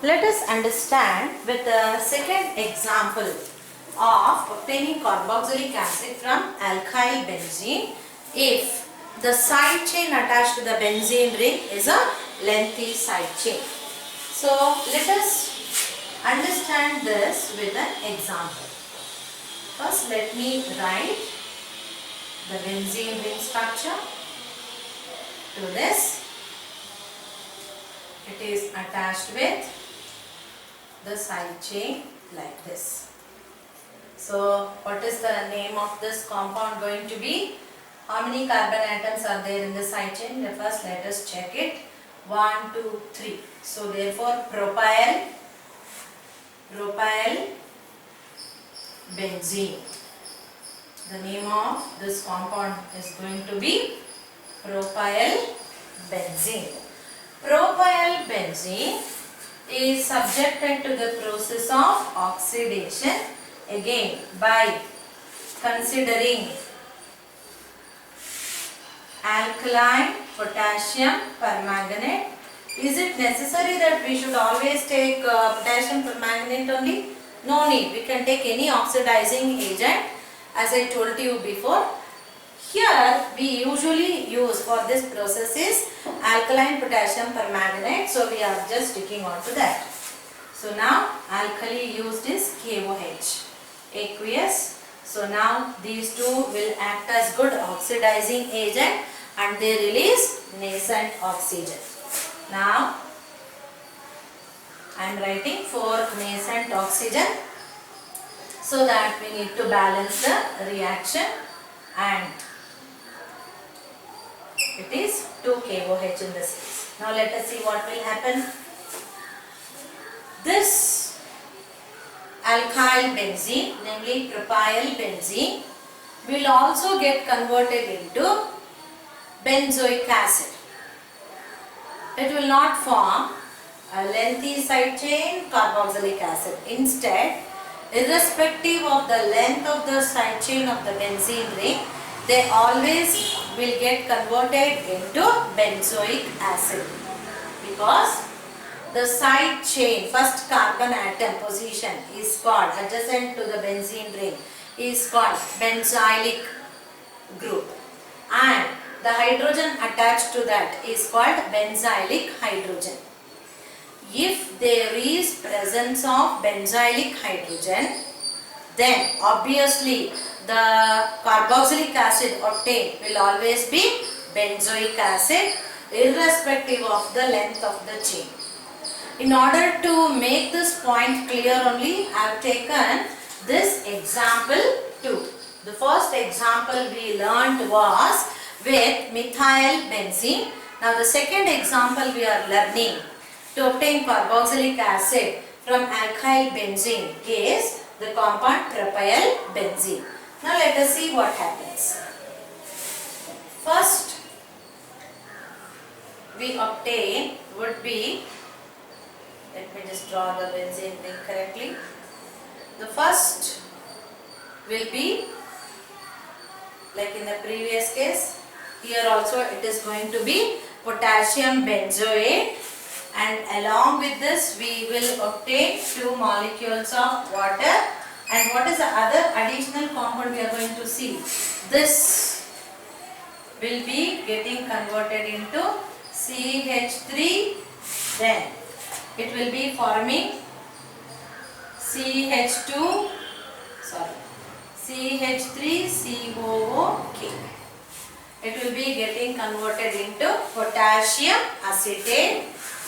Let us understand with the second example of obtaining carboxylic acid from alkyl benzene if the side chain attached to the benzene ring is a lengthy side chain. So let us understand this with an example. First let me write the benzene ring structure to this. It is attached with the side chain like this. So what is the name of this compound going to be? How many carbon atoms are there in the side chain? First let us check it. 1, 2, 3. So therefore propyl benzene. The name of this compound is going to be propyl benzene. Propyl benzene is subjected to the process of oxidation again by considering alkaline potassium permanganate. Is it necessary that we should always take potassium permanganate only? No need. We can take any oxidizing agent as I told you before. Here we usually use for this process is alkaline potassium permanganate. So we are just sticking on to that. So now alkali used is KOH, aqueous. So now these two will act as good oxidizing agent and they release nascent oxygen. Now I am writing for nascent oxygen so that we need to balance the reaction, and it is 2 KOH in this case. Now let us see what will happen. This alkyl benzene, namely propyl benzene, will also get converted into benzoic acid. It will not form a lengthy side chain carboxylic acid. Instead, irrespective of the length of the side chain of the benzene ring, they always will get converted into benzoic acid, because the side chain, first carbon atom position is called, adjacent to the benzene ring, is called benzylic group, and the hydrogen attached to that is called benzylic hydrogen. If there is presence of benzylic hydrogen, then obviously the carboxylic acid obtained will always be benzoic acid, irrespective of the length of the chain. In order to make this point clear only, I have taken this example too. The first example we learned was with methyl benzene. Now the second example we are learning to obtain carboxylic acid from alkyl benzene is the compound propyl benzene. Now let us see what happens. First we obtain would be, let me just draw the benzene ring correctly. The first will be like in the previous case. Here also it is going to be potassium benzoate, and along with this we will obtain 2 molecules of water. And what is the other additional compound we are going to see? This will be getting converted into CH3, then it will be forming CH3COOK. It will be getting converted into potassium acetate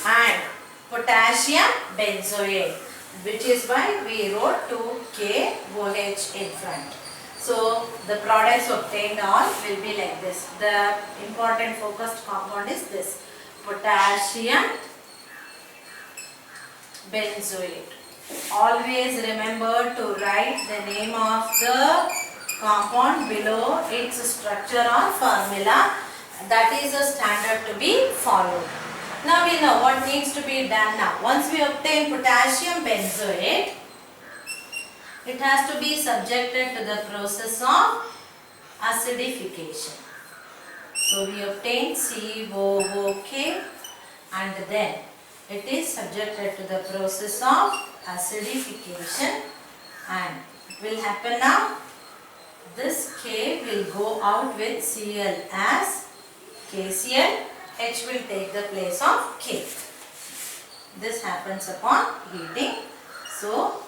and potassium benzoate, which is why we wrote 2KOH in front. So the products obtained all will be like this. The important focused compound is this potassium benzoate. Always remember to write the name of the compound below its structure or formula. That is a standard to be followed. Now we know what needs to be done now. Once we obtain potassium benzoate, it has to be subjected to the process of acidification. So we obtain COOK and then it is subjected to the process of acidification, and it will happen now. This K will go out with Cl as KCl, H will take the place of K. This happens upon heating. So,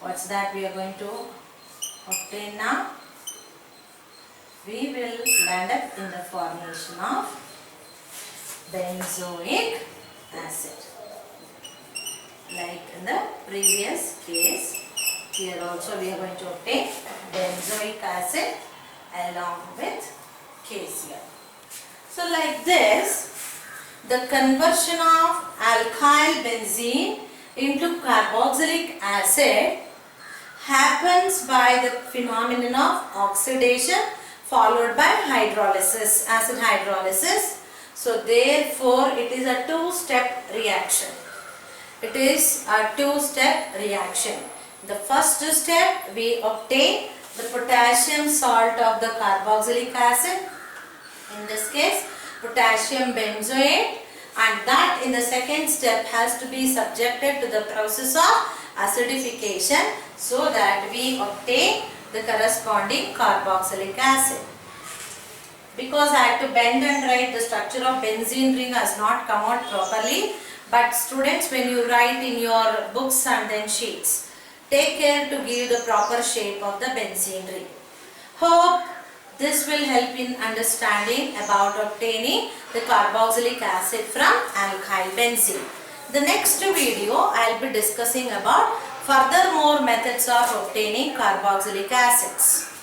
what's that we are going to obtain now? We will land up in the formation of benzoic acid. Like in the previous case, here also we are going to obtain benzoic acid along with KCl. So like this, the conversion of alkyl benzene into carboxylic acid happens by the phenomenon of oxidation followed by hydrolysis, acid hydrolysis. So therefore it is a two-step reaction. It is a two-step reaction. The first step, we obtain the potassium salt of the carboxylic acid, in this case potassium benzoate, and that in the second step has to be subjected to the process of acidification so that we obtain the corresponding carboxylic acid. Because I had to bend and write, the structure of benzene ring has not come out properly, but students, when you write in your books and then sheets, take care to give the proper shape of the benzene ring. Hope this will help in understanding about obtaining the carboxylic acid from alkyl benzene. The next video I will be discussing about furthermore methods of obtaining carboxylic acids.